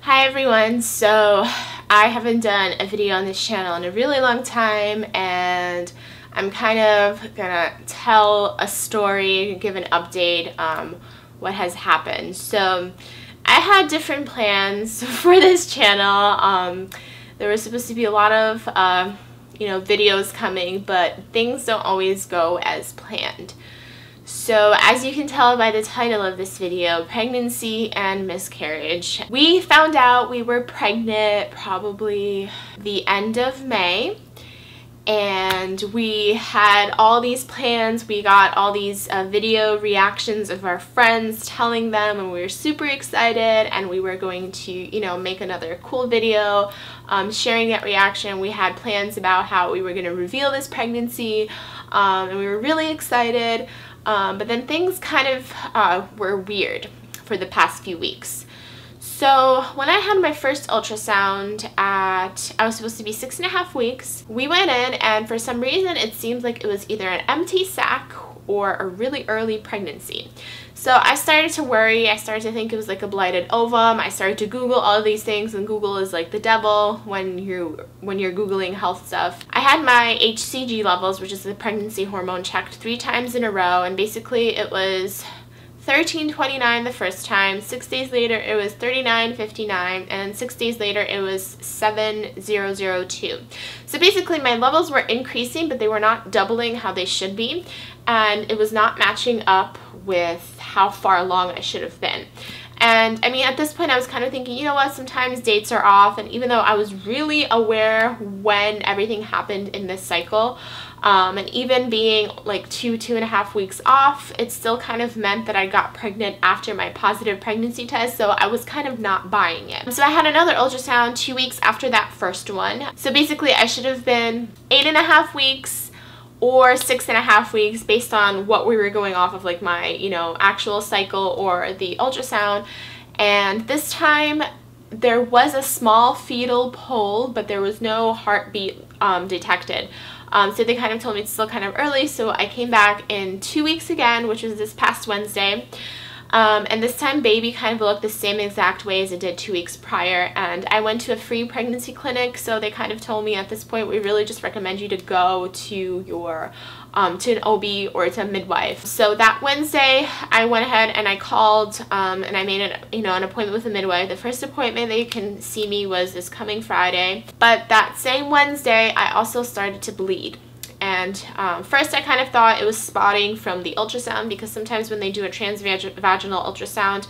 Hi everyone, so I haven't done a video on this channel in a really long time, and I'm kind of gonna tell a story, give an update what has happened. So I had different plans for this channel. There was supposed to be a lot of videos coming, but things don't always go as planned. So as you can tell by the title of this video, pregnancy and miscarriage. We found out we were pregnant probably the end of May, and we had all these plans. We got all these video reactions of our friends telling them, and we were super excited, and we were going to, make another cool video sharing that reaction. We had plans about how we were going to reveal this pregnancy, and we were really excited. But then things kind of were weird for the past few weeks. So when I had my first ultrasound I was supposed to be 6.5 weeks, we went in, and for some reason it seemed like it was either an empty sac or a really early pregnancy. So I started to worry. I started to think it was like a blighted ovum. I started to Google all of these things, and Google is like the devil when you're Googling health stuff. I had my HCG levels, which is the pregnancy hormone, checked 3 times in a row, and basically it was 1329 the first time, 6 days later it was 3959, and 6 days later it was 7002. So basically my levels were increasing, but they were not doubling how they should be, and it was not matching up with how far along I should have been. And I mean, at this point I was kind of thinking, you know what, sometimes dates are off, and even though I was really aware when everything happened in this cycle, and even being like 2.5 weeks off, it still kind of meant that I got pregnant after my positive pregnancy test, so I was kind of not buying it. So I had another ultrasound 2 weeks after that first one. So basically I should have been 8.5 weeks or 6.5 weeks based on what we were going off of, like my, actual cycle or the ultrasound. And this time there was a small fetal pole, but there was no heartbeat detected. So they kind of told me it's still kind of early, so I came back in 2 weeks again, which was this past Wednesday. And this time baby kind of looked the same exact way as it did 2 weeks prior, and I went to a free pregnancy clinic, so they kind of told me at this point we really just recommend you to go to your to an OB or to a midwife. So that Wednesday I went ahead and I called and I made an appointment with a midwife. The first appointment they can see me was this coming Friday, but that same Wednesday I also started to bleed. And first I kind of thought it was spotting from the ultrasound, because sometimes when they do a transvaginal ultrasound,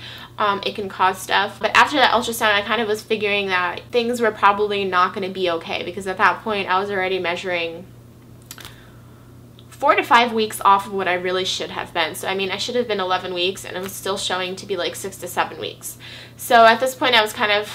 it can cause stuff. But after that ultrasound, I kind of was figuring that things were probably not going to be okay, because at that point I was already measuring 4 to 5 weeks off of what I really should have been. So I mean, I should have been 11 weeks, and it was still showing to be like 6 to 7 weeks. So at this point I was kind of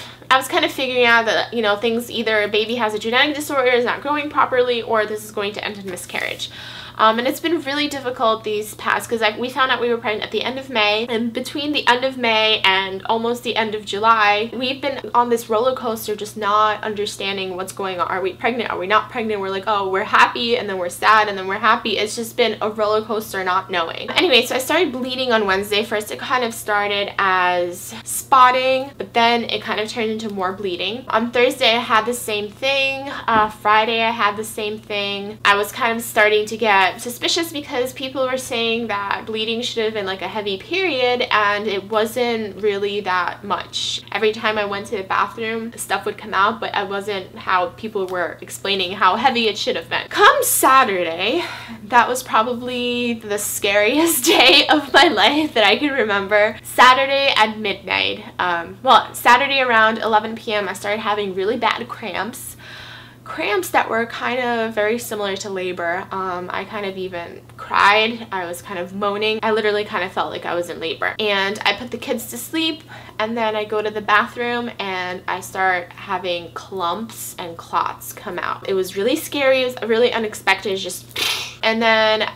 figuring out that, things, either a baby has a genetic disorder, is not growing properly, or this is going to end in miscarriage. And it's been really difficult these past, because we found out we were pregnant at the end of May, and between the end of May and almost the end of July, we've been on this roller coaster, just not understanding what's going on. Are we pregnant? Are we not pregnant? We're like, oh, we're happy, and then we're sad, and then we're happy. It's just been a roller coaster not knowing. Anyway, so I started bleeding on Wednesday. First it kind of started as spotting, but then it kind of turned into more bleeding. On Thursday I had the same thing. Friday I had the same thing. I was kind of starting to get suspicious, because people were saying that bleeding should have been like a heavy period, and it wasn't really that much. Every time I went to the bathroom, stuff would come out, but it wasn't how people were explaining how heavy it should have been. Come Saturday, that was probably the scariest day of my life that I can remember. Saturday at midnight, Saturday around 11 p.m. I started having really bad cramps that were kind of very similar to labor. I kind of even cried. I was kind of moaning. I literally kind of felt like I was in labor. And I put the kids to sleep, and then I go to the bathroom and I start having clumps and clots come out. It was really scary. It was really unexpected. It's just, and then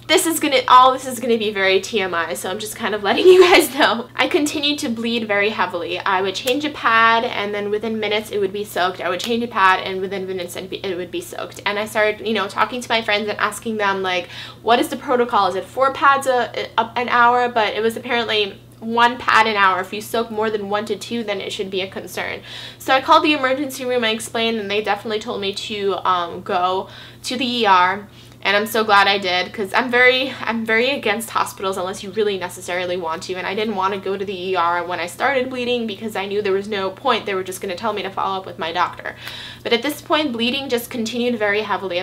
this is gonna be very TMI, so I'm just kind of letting you guys know. I continued to bleed very heavily. I would change a pad, and then within minutes it would be soaked. I would change a pad, and within minutes it would be soaked. And I started, talking to my friends and asking them, like, what is the protocol? Is it 4 pads an hour? But it was apparently 1 pad an hour. If you soak more than 1 to 2, then it should be a concern. So I called the emergency room, I explained, and they definitely told me to go to the ER. And I'm so glad I did, because I'm very against hospitals unless you really necessarily want to. And I didn't want to go to the ER when I started bleeding because I knew there was no point. They were just going to tell me to follow up with my doctor. But at this point, bleeding just continued very heavily.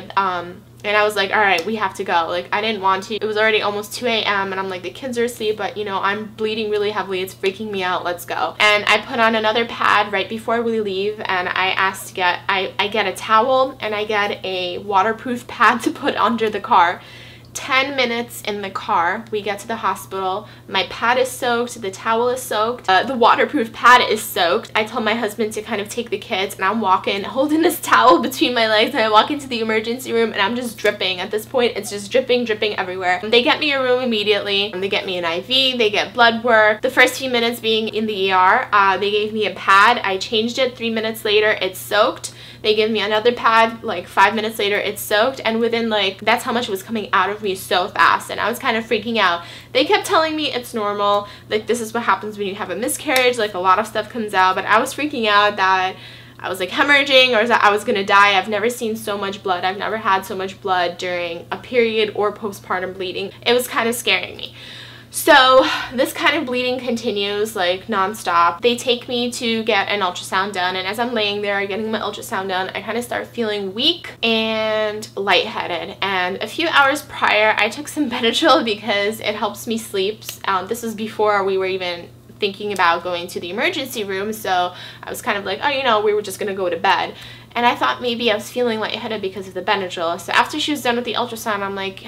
And I was like, all right, we have to go. Like, I didn't want to. It was already almost 2 a.m. and I'm like, the kids are asleep, but you know, I'm bleeding really heavily. It's freaking me out. Let's go. And I put on another pad right before we leave, and I asked to get, I get a towel and I get a waterproof pad to put under the car. 10 minutes in the car, we get to the hospital. My pad is soaked, the towel is soaked, the waterproof pad is soaked. I told my husband to kind of take the kids, and I'm walking holding this towel between my legs, and I walk into the emergency room and I'm just dripping. At this point, it's just dripping everywhere. They get me a room immediately. They get me an IV, they get blood work. The first few minutes being in the ER, they gave me a pad. I changed it. 3 minutes later, it's soaked. They give me another pad, like 5 minutes later, it's soaked, and within like, that's how much was coming out of me so fast, and I was kind of freaking out. They kept telling me it's normal, like this is what happens when you have a miscarriage, like a lot of stuff comes out, but I was freaking out that I was like hemorrhaging or that I was gonna die. I've never seen so much blood. I've never had so much blood during a period or postpartum bleeding. It was kind of scaring me. So this kind of bleeding continues like nonstop. They take me to get an ultrasound done, and as I'm laying there getting my ultrasound done, I kind of start feeling weak and lightheaded. And a few hours prior, I took some Benadryl because it helps me sleep. This was before we were even thinking about going to the emergency room, so I was kind of like, oh, you know, we were just gonna go to bed. And I thought maybe I was feeling lightheaded because of the Benadryl. So after she was done with the ultrasound, I'm like,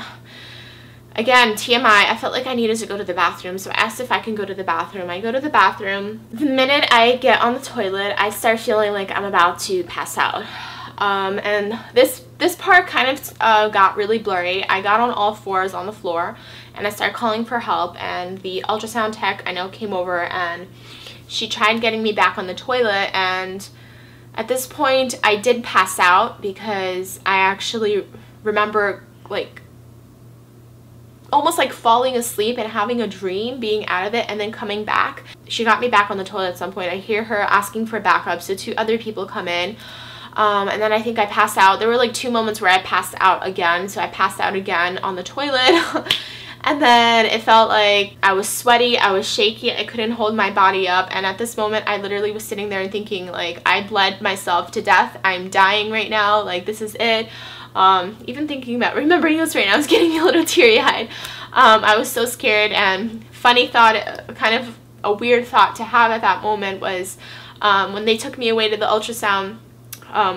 again, TMI, I felt like I needed to go to the bathroom, so I asked if I can go to the bathroom. I go to the bathroom. The minute I get on the toilet, I start feeling like I'm about to pass out. And this part kind of got really blurry. I got on all fours on the floor, and I started calling for help, and the ultrasound tech, I know, came over, and she tried getting me back on the toilet, and at this point, I did pass out because I actually remember, like, almost like falling asleep and having a dream, being out of it, and then coming back. She got me back on the toilet at some point. I hear her asking for backup, so 2 other people come in, and then I think I passed out. There were like 2 moments where I passed out again, so I passed out again on the toilet. And then it felt like I was sweaty, I was shaky, I couldn't hold my body up, and at this moment I literally was sitting there and thinking, like, I bled myself to death, I'm dying right now, like, this is it. Even thinking about remembering this right now, I was getting a little teary-eyed. I was so scared, and funny thought, kind of a weird thought to have at that moment was when they took me away to the ultrasound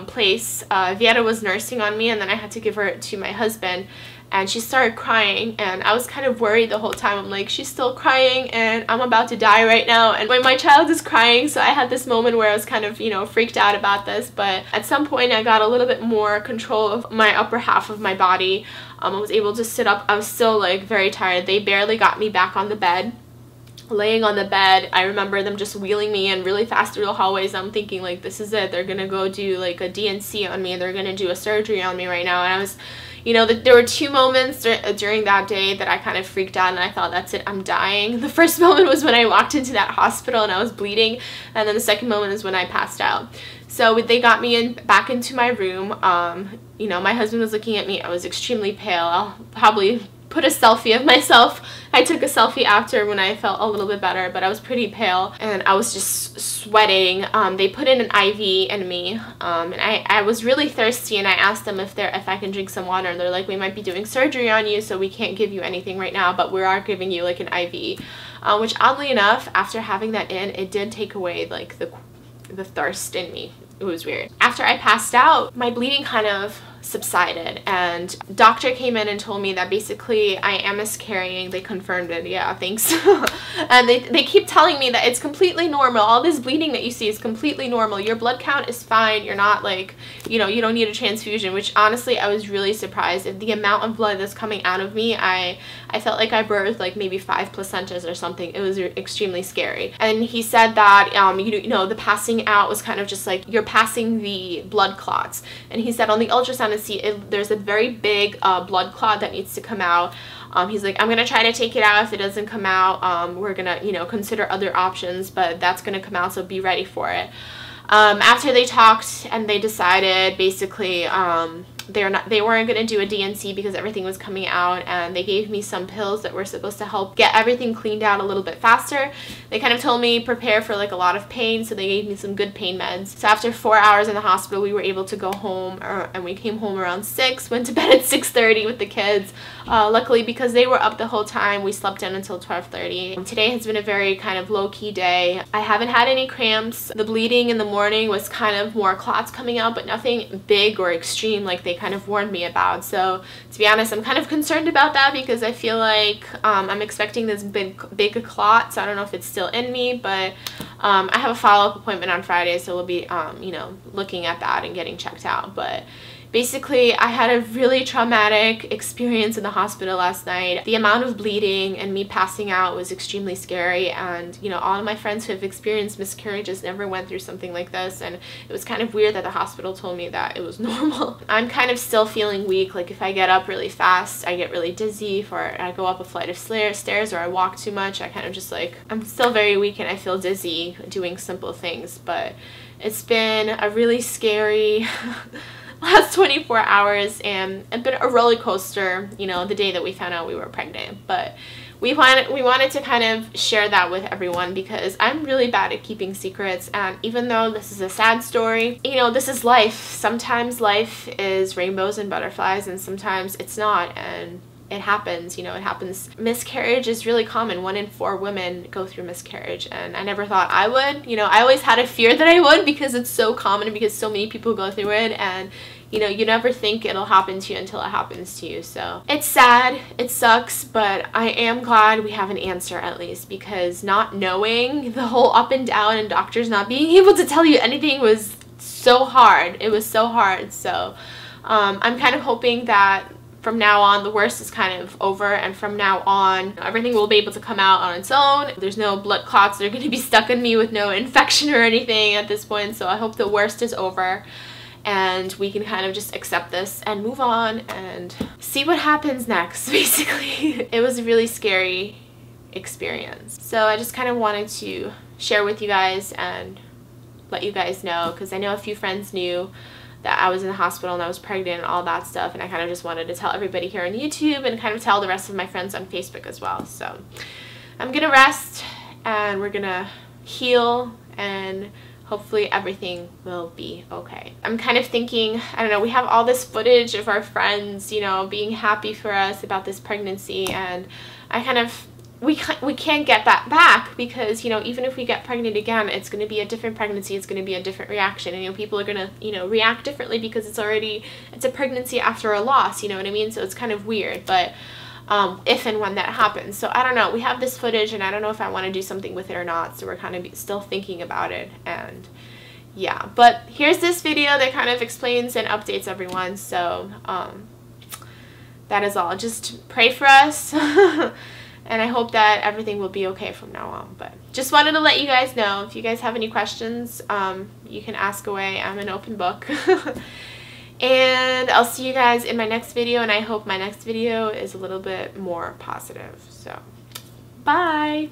place, Vieta was nursing on me, and then I had to give her to my husband, and she started crying, and I was kind of worried the whole time. I'm like, she's still crying and I'm about to die right now, and when my child is crying, so I had this moment where I was kind of, you know, freaked out about this. But at some point I got a little bit more control of my upper half of my body. I was able to sit up. I was still like very tired. They barely got me back on the bed. Laying on the bed, I remember them just wheeling me in really fast through the hallways. I'm thinking, like, this is it. They're gonna go do like a DNC on me. They're gonna do a surgery on me right now. And I was, you know, there were 2 moments during that day that I kind of freaked out, and I thought, that's it, I'm dying. The first moment was when I walked into that hospital and I was bleeding, and then the second moment is when I passed out. So they got me back into my room. You know, my husband was looking at me. I was extremely pale. I'll probably put a selfie of myself. I took a selfie after when I felt a little bit better, but I was pretty pale and I was just sweating. They put in an IV in me, and I was really thirsty, and I asked them if I can drink some water, and they're like, we might be doing surgery on you, so we can't give you anything right now, but we are giving you like an IV, which oddly enough, after having that in, it did take away like the thirst in me. It was weird. After I passed out, my bleeding kind of subsided, and doctor came in and told me that basically I am miscarrying. They confirmed it. Yeah, thanks. And they keep telling me that it's completely normal. All this bleeding that you see is completely normal. Your blood count is fine. You're not like, you know, you don't need a transfusion, which honestly I was really surprised. If the amount of blood that's coming out of me, I felt like I birthed like maybe 5 placentas or something. It was extremely scary. And he said that you know, the passing out was kind of just like you're passing the blood clots, and he said on the ultrasound there's a very big blood clot that needs to come out. He's like, I'm gonna try to take it out. If it doesn't come out, we're gonna, you know, consider other options, but that's gonna come out, so be ready for it. After they talked and they decided basically they weren't going to do a DNC because everything was coming out, and they gave me some pills that were supposed to help get everything cleaned out a little bit faster. They kind of told me prepare for like a lot of pain, so they gave me some good pain meds. So after 4 hours in the hospital, we were able to go home, and we came home around 6, went to bed at 6:30 with the kids. Luckily, because they were up the whole time, we slept in until 12:30. Today has been a very kind of low-key day. I haven't had any cramps. The bleeding in the morning was kind of more clots coming out, but nothing big or extreme like they kind of warned me about. So to be honest, I'm kind of concerned about that because I feel like I'm expecting this big clot, so I don't know if it's still in me, but I have a follow-up appointment on Friday, so we'll be you know, looking at that and getting checked out. But basically, I had a really traumatic experience in the hospital last night. The amount of bleeding and me passing out was extremely scary, and you know, all of my friends who have experienced miscarriages never went through something like this, and it was kind of weird that the hospital told me that it was normal. I'm kind of still feeling weak. Like if I get up really fast, I get really dizzy. If I go up a flight of stairs or I walk too much, I kind of just like, I'm still very weak and I feel dizzy doing simple things. But it's been a really scary last 24 hours, and it's been a roller coaster, you know, the day that we found out we were pregnant. But we wanted to kind of share that with everyone because I'm really bad at keeping secrets, and even though this is a sad story, you know, this is life. Sometimes life is rainbows and butterflies, and sometimes it's not, and it happens, you know, it happens. Miscarriage is really common. 1 in 4 women go through miscarriage, and I never thought I would. You know, I always had a fear that I would because it's so common, because so many people go through it, and you know, you never think it'll happen to you until it happens to you. So it's sad, it sucks, but I am glad we have an answer at least, because not knowing, the whole up and down and doctors not being able to tell you anything was so hard. It was so hard. So I'm kind of hoping that from now on the worst is kind of over, and from now on everything will be able to come out on its own. There's no blood clots that are going to be stuck in me with no infection or anything at this point. So I hope the worst is over and we can kind of just accept this and move on and see what happens next, basically. It was a really scary experience. So I just kind of wanted to share with you guys and let you guys know, because I know a few friends knew that I was in the hospital and I was pregnant and all that stuff, and I kind of just wanted to tell everybody here on YouTube and kind of tell the rest of my friends on Facebook as well. So I'm gonna rest and we're gonna heal, and hopefully everything will be okay. I'm kind of thinking, I don't know, we have all this footage of our friends, you know, being happy for us about this pregnancy, and I kind of, we can't get that back, because, you know, even if we get pregnant again, it's going to be a different pregnancy, it's going to be a different reaction, and, you know, people are going to, you know, react differently because it's a pregnancy after a loss, you know what I mean? So it's kind of weird, but if and when that happens. So I don't know, we have this footage and I don't know if I want to do something with it or not, so we're kind of still thinking about it. And yeah, but here's this video that kind of explains and updates everyone. So that is all. Just pray for us and I hope that everything will be okay from now on. But just wanted to let you guys know, if you guys have any questions, you can ask away. I'm an open book. And I'll see you guys in my next video, and I hope my next video is a little bit more positive. So, bye!